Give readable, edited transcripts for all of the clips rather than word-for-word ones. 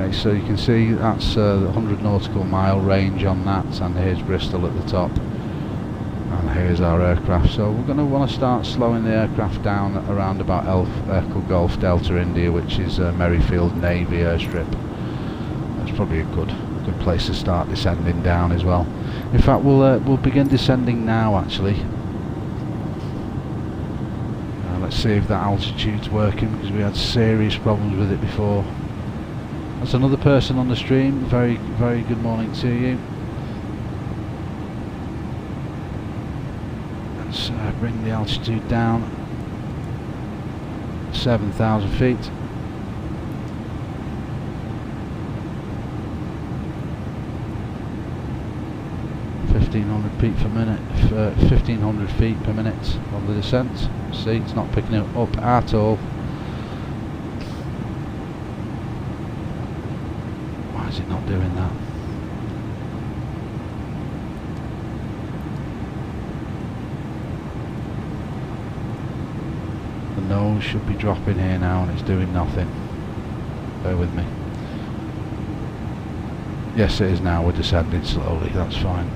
Okay, so you can see that's the 100 nautical mile range on that, and here's Bristol at the top, and here's our aircraft. So we're going to want to start slowing the aircraft down around about Echo Golf Delta India, which is Merrifield Navy airstrip. That's probably a good place to start descending down as well. In fact, we'll begin descending now actually. Let's see if that altitude's working, because we had serious problems with it before. That's another person on the stream. Very good morning to you. Let's bring the altitude down. 7,000 feet. 1,500 feet per minute. 1,500 feet per minute on the descent. See, it's not picking it up at all. Why is it not doing that? The nose should be dropping here now, and it's doing nothing. Bear with me. Yes, it is now. We're descending slowly. That's fine.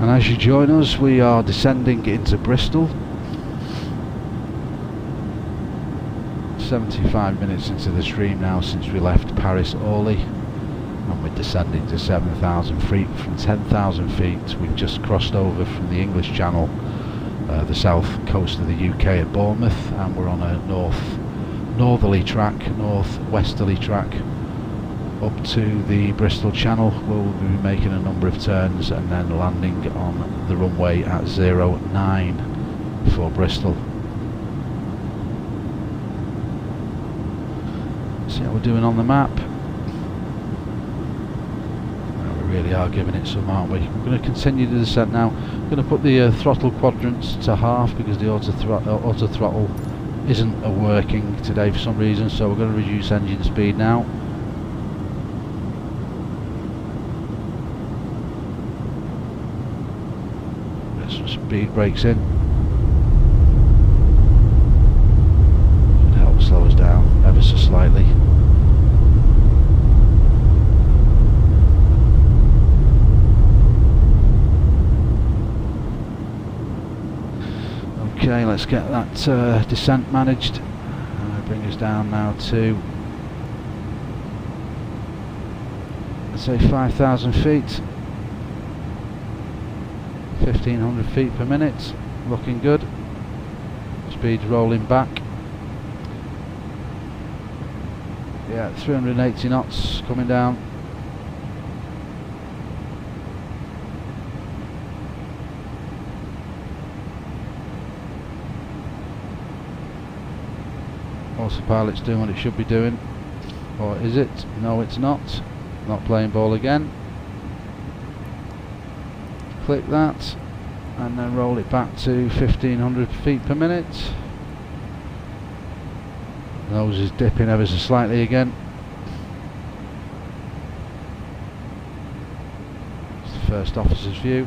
And as you join us, we are descending into Bristol. 75 minutes into the stream now since we left Paris Orly, and we're descending to 7,000 feet. From 10,000 feet we've just crossed over from the English Channel, the south coast of the UK at Bournemouth, and we're on a northwesterly track up to the Bristol Channel, where we'll be making a number of turns and then landing on the runway at 09 for Bristol. See how we're doing on the map. Well, we really are giving it some, aren't we? We're going to continue the descent now. I'm going to put the throttle quadrants to half, because the auto throttle isn't working today for some reason, so we're going to reduce engine speed now. Speed brakes in. Should help slow us down ever so slightly. Okay, let's get that descent managed. Bring us down now to, let's say, 5,000 feet. 1,500 feet per minute, looking good. Speed's rolling back. Yeah, 380 knots coming down. Autopilot's doing what it should be doing. Or is it? No, it's not. Not playing ball again. Click that and then roll it back to 1,500 feet per minute. Nose is dipping ever so slightly again. It's the first officer's view.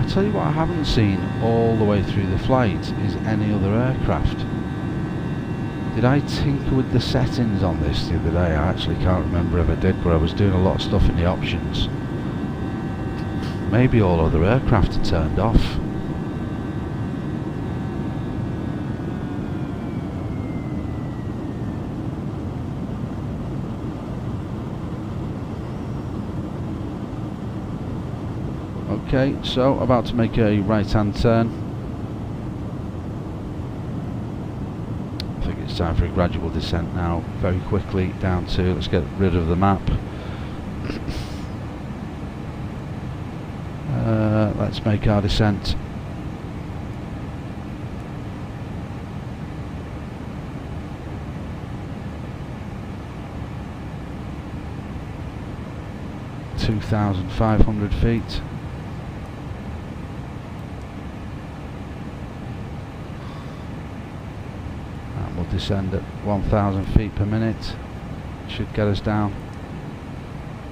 I'll tell you what I haven't seen all the way through the flight is any other aircraft. Did I tinker with the settings on this the other day? I actually can't remember if I did, but I was doing a lot of stuff in the options. Maybe all other aircraft are turned off. Okay, so about to make a right-hand turn. I think it's time for a gradual descent now, very quickly down to, let's get rid of the map. Let's make our descent. (2,500 feet). And we'll descend at 1,000 feet per minute. Should get us down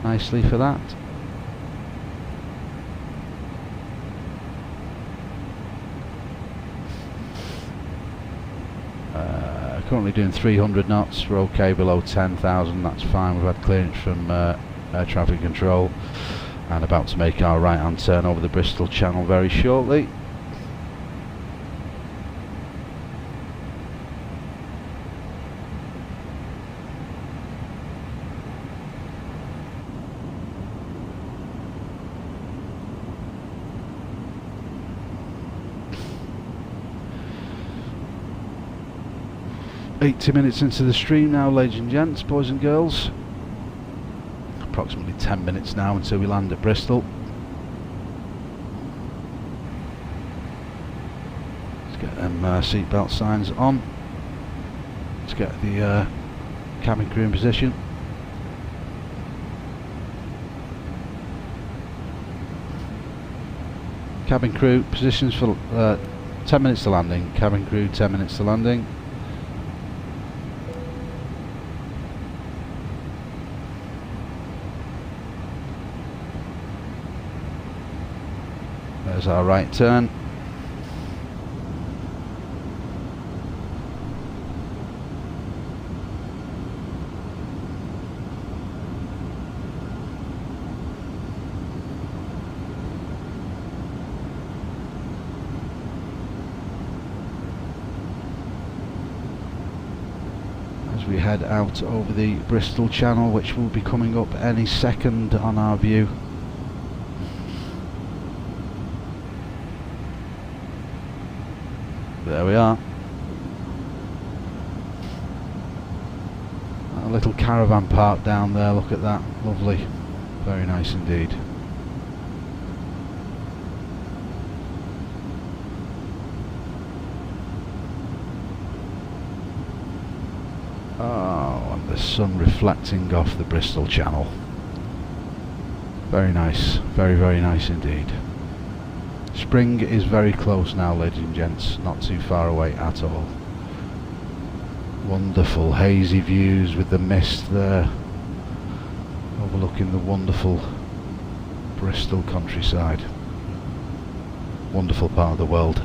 nicely for that. Currently doing 300 knots. We're okay below 10,000. That's fine. We've had clearance from air traffic control, and about to make our right hand turn over the Bristol Channel very shortly. $80 minutes into the stream now, ladies and gents, boys and girls. Approximately 10 minutes now until we land at Bristol. Let's get them seatbelt signs on. Let's get the cabin crew in position. Cabin crew positions for 10 minutes to landing. Cabin crew 10 minutes to landing. There's our right turn. As we head out over the Bristol Channel, which will be coming up any second on our view. There we are. A little caravan park down there, look at that, lovely, very nice indeed. Oh, and the sun reflecting off the Bristol Channel. Very nice, very, very nice indeed. Spring is very close now, ladies and gents, not too far away at all. Wonderful hazy views with the mist there, overlooking the wonderful Bristol countryside. Wonderful part of the world.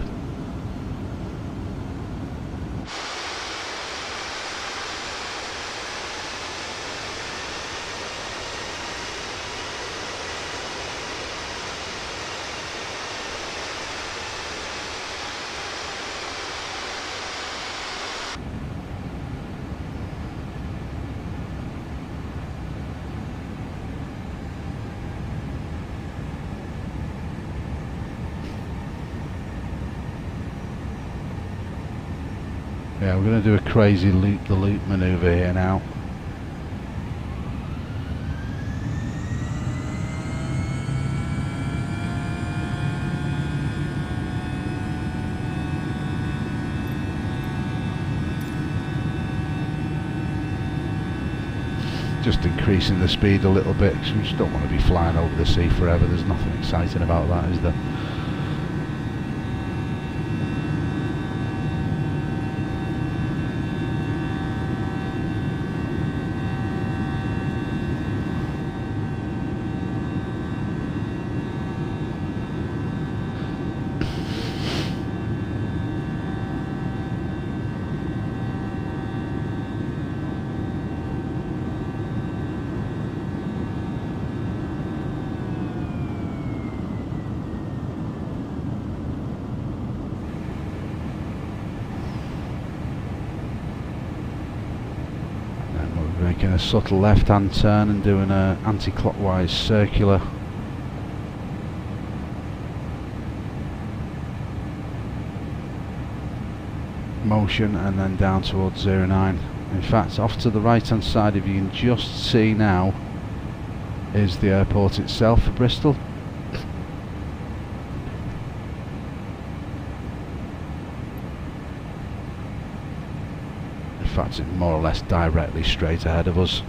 Yeah, we're going to do a crazy loop-the-loop manoeuvre here now. Just increasing the speed a little bit, because we just don't want to be flying over the sea forever. There's nothing exciting about that, is there? Making a subtle left-hand turn and doing an anti-clockwise circular motion, and then down towards 09. In fact, off to the right hand side, if you can just see now, is the airport itself for Bristol. In fact, it's more or less directly straight ahead of us.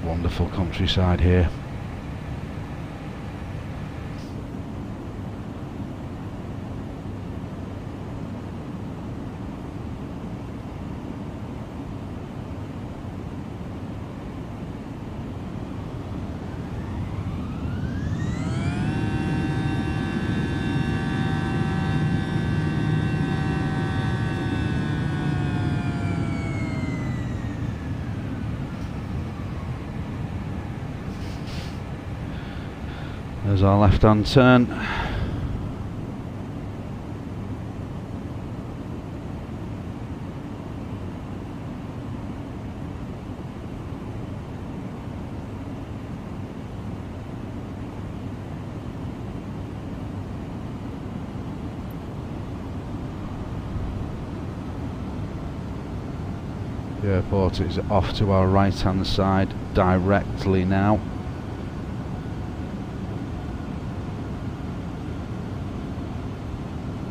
Wonderful countryside here. There's our left hand turn. The airport is off to our right hand side directly now.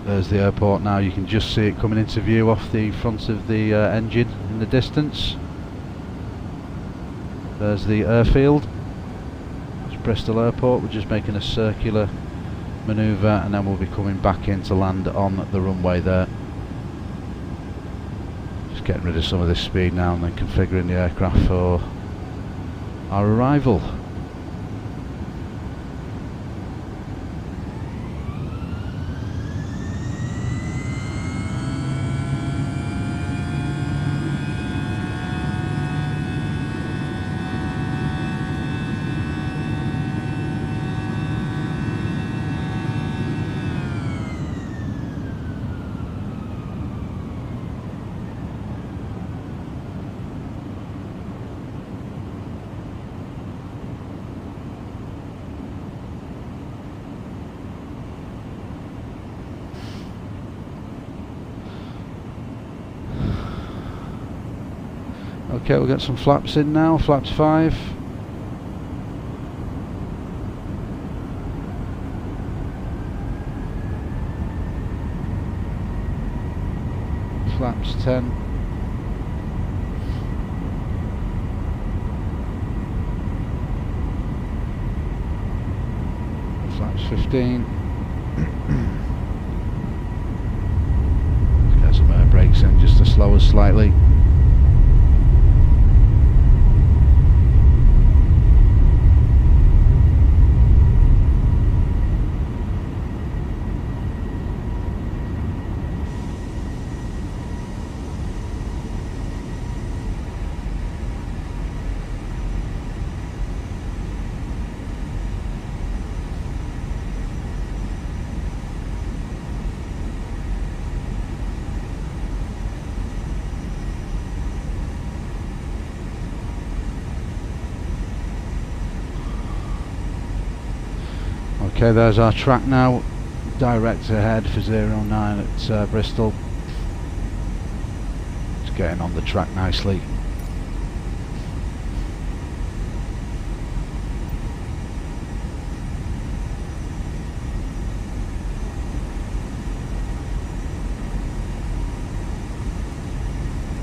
There's the airport now, you can just see it coming into view off the front of the engine in the distance. There's the airfield. It's Bristol Airport. We're just making a circular manoeuvre and then we'll be coming back in to land on the runway there. Just getting rid of some of this speed now and then configuring the aircraft for our arrival. Okay, we'll get some flaps in now, flaps 5. Flaps 10. Flaps 15. Get some air brakes in just to slow us slightly. Okay, there's our track now, direct ahead for 09 at Bristol. It's getting on the track nicely.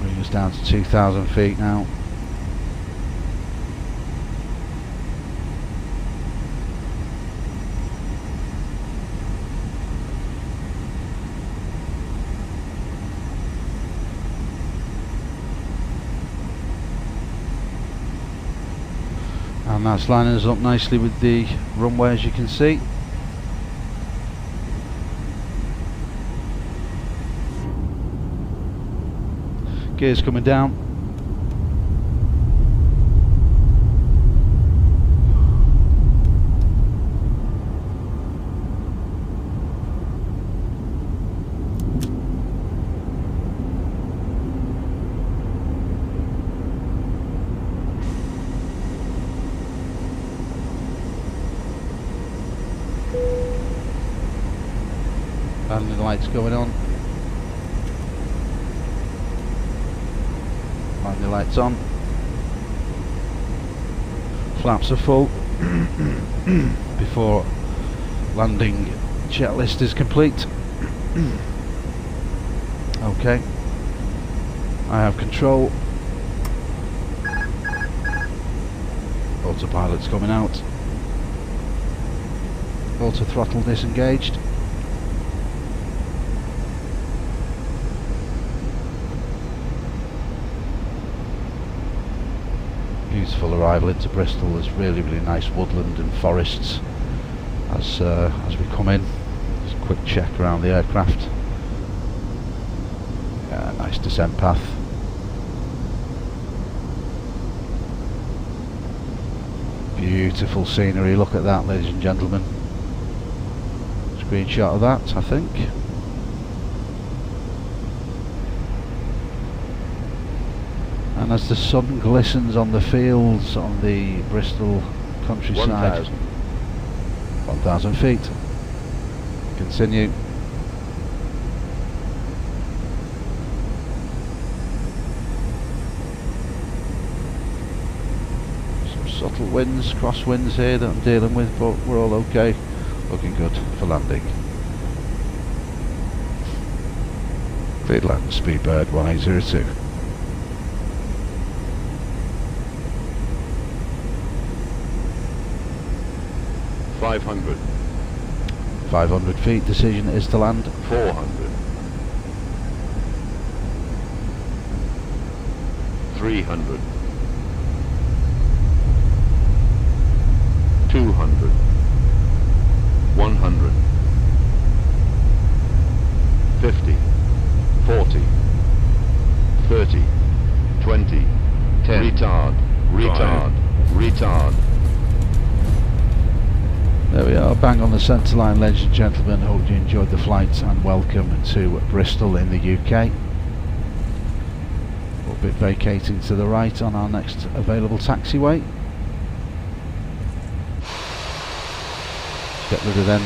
Bring us down to 2,000 feet now. And that's lining us up nicely with the runway, as you can see. Gears coming down. Landing lights going on. Landing lights on. Flaps are full. Before landing checklist is complete. Okay. I have control. Autopilot's coming out. Auto throttle disengaged. Beautiful arrival into Bristol. There's really nice woodland and forests as we come in. Just a quick check around the aircraft. Yeah, nice descent path. Beautiful scenery, look at that, ladies and gentlemen. Screenshot of that, I think. And as the sun glistens on the fields on the Bristol countryside. 1,000 feet. Continue. Some subtle winds, crosswinds here that I'm dealing with, but we're all okay. Looking good for landing. Feedland Speedbird 1802. $500. 500 feet, decision is to land. 400. 300. 200. 100. 50. 40. 30. 20. 10. Retard. Retard. Retard. There we are, bang on the centre line, ladies and gentlemen. Hope you enjoyed the flight and welcome to Bristol in the UK. We'll be vacating to the right on our next available taxiway. Get rid of them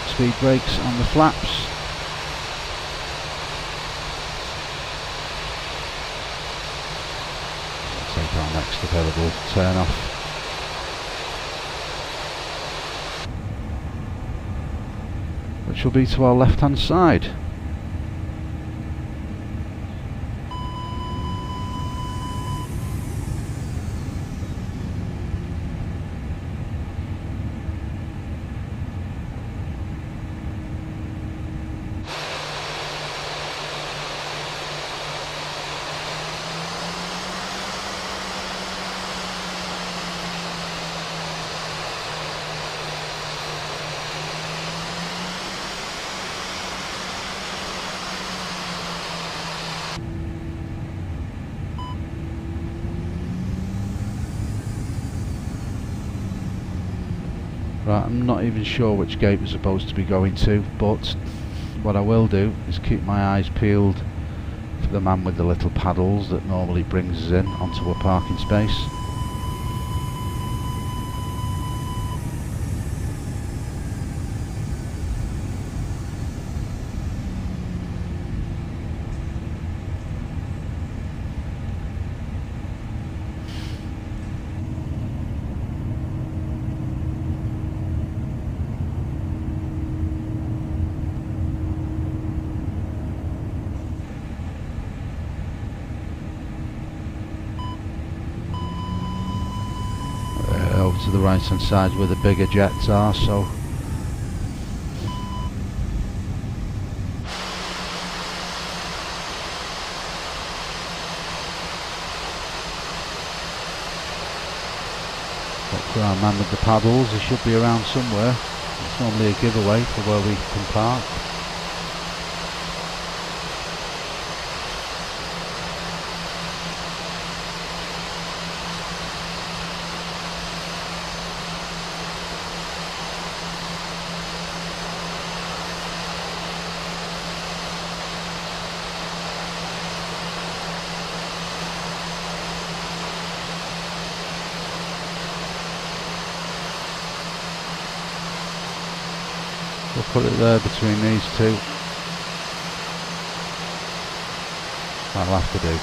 speed brakes on the flaps. We'll take our next available turn off. Which will be to our left hand side. Right, I'm not even sure which gate we're supposed to be going to, but what I will do is keep my eyes peeled for the man with the little paddles that normally brings us in onto a parking space. Over to the right hand side where the bigger jets are, so look for our man with the paddles. He should be around somewhere. It's normally a giveaway for where we can park. We'll put it there between these two. That'll have to do.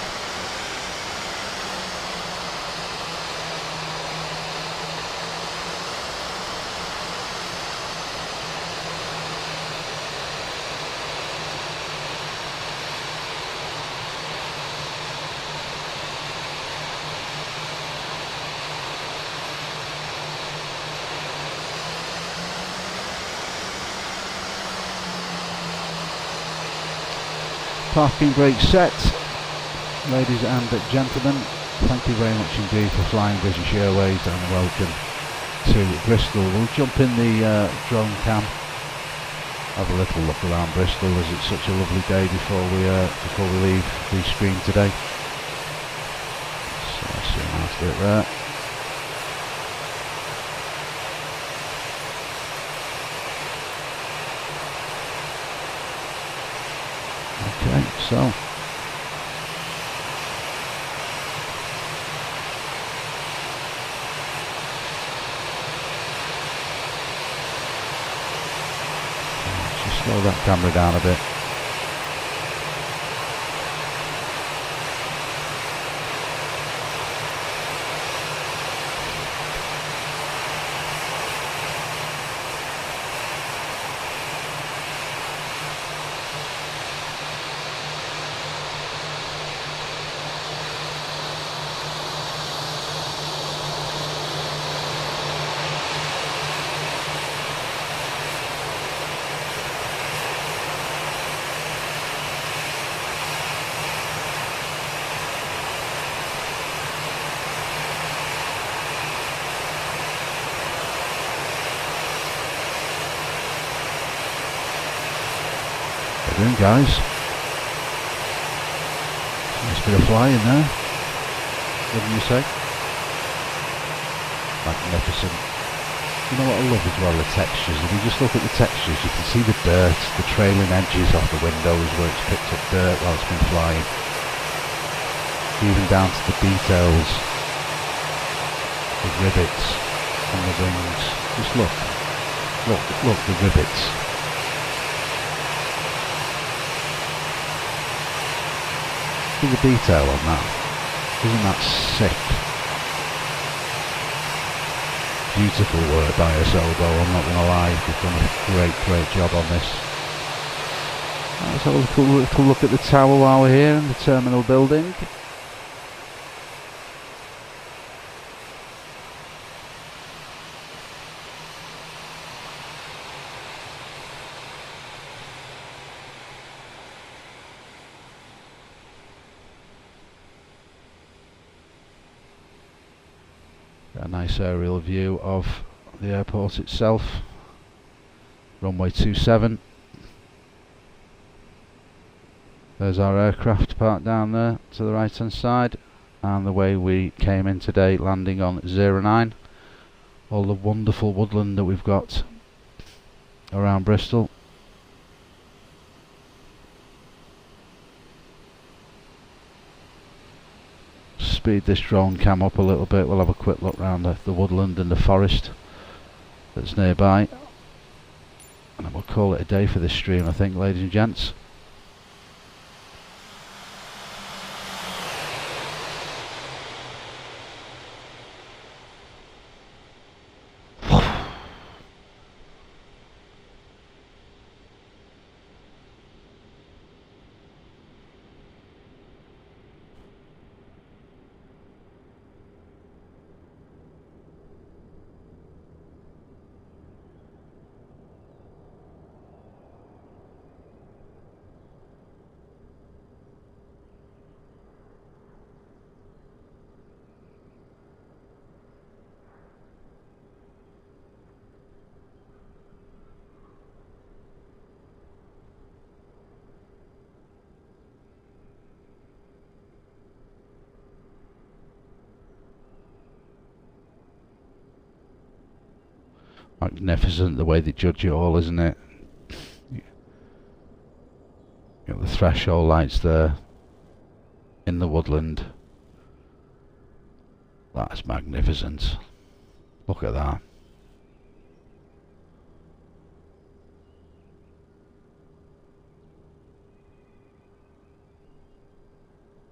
Parking brake set. Ladies and gentlemen, thank you very much indeed for flying British Airways, and welcome to Bristol. We'll jump in the drone cam, have a little look around Bristol, as it's such a lovely day before we leave the screen today. So I see a nice bit there. Okay, so just slow that camera down a bit. How you doing, guys? Nice bit of flying there, wouldn't you say? Magnificent. You know what I love as well, the textures. If you just look at the textures, you can see the dirt, the trailing edges off the windows where it's picked up dirt while it's been flying. Even down to the details, the rivets on the wings. Just look, the rivets. Look at the detail on that. Isn't that sick? Beautiful work by ISO though, I'm not going to lie. They've done a great job on this. Let's have a little look at the tower while we're here in the terminal building. A nice aerial view of the airport itself. Runway 27. There's our aircraft parked down there to the right hand side, and the way we came in today, landing on 09. All the wonderful woodland that we've got around Bristol. Speed this drone cam up a little bit, we'll have a quick look around the woodland and the forest that's nearby, and then we'll call it a day for this stream, I think, ladies and gents. Magnificent the way they judge it all, isn't it? You got the threshold lights there in the woodland. That's magnificent. Look at that.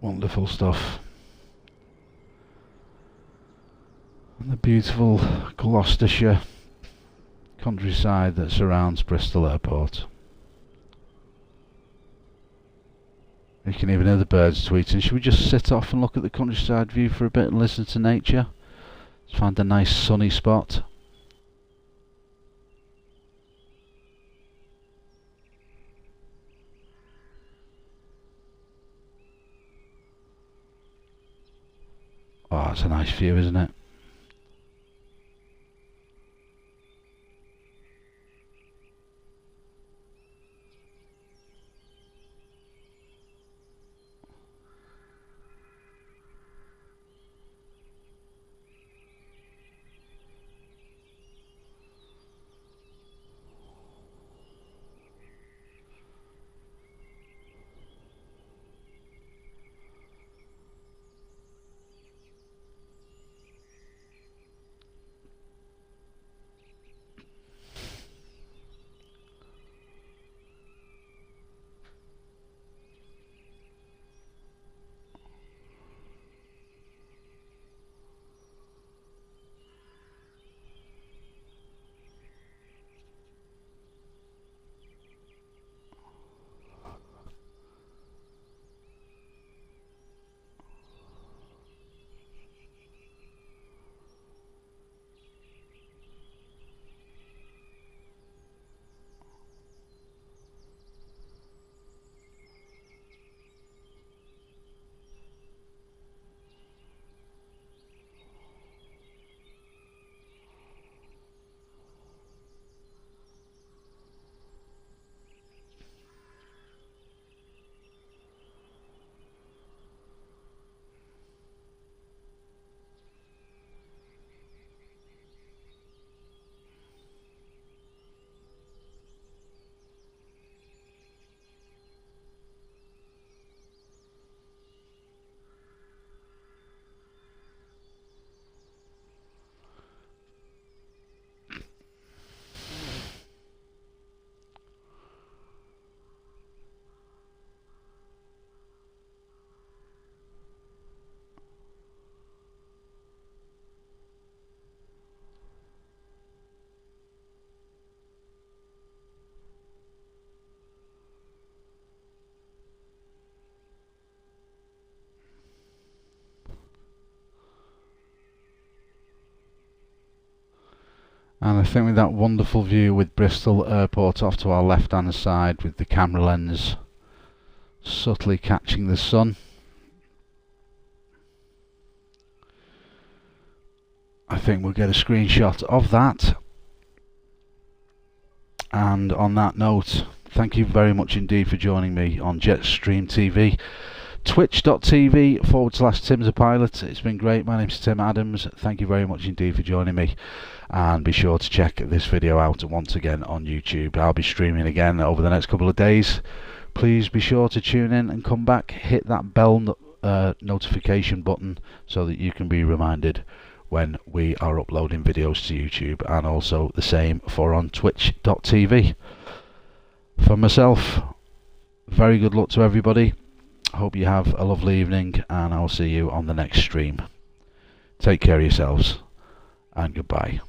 Wonderful stuff. And the beautiful Gloucestershire countryside that surrounds Bristol Airport. You can even hear the birds tweeting. Should we just sit off and look at the countryside view for a bit and listen to nature? Let's find a nice sunny spot. Oh, it's a nice view, isn't it? And I think with that wonderful view with Bristol Airport off to our left hand side with the camera lens subtly catching the sun, I think we'll get a screenshot of that. And on that note, thank you very much indeed for joining me on Jetstream TV. Twitch.tv/Tim's a Pilot. It's been great. My name's Tim Adams. Thank you very much indeed for joining me, and be sure to check this video out once again on YouTube. I'll be streaming again over the next couple of days. Please be sure to tune in and come back. Hit that bell notification button so that you can be reminded when we are uploading videos to YouTube, and also the same for on Twitch.tv. For myself, very good luck to everybody. Hope you have a lovely evening, and I'll see you on the next stream. Take care of yourselves, and goodbye.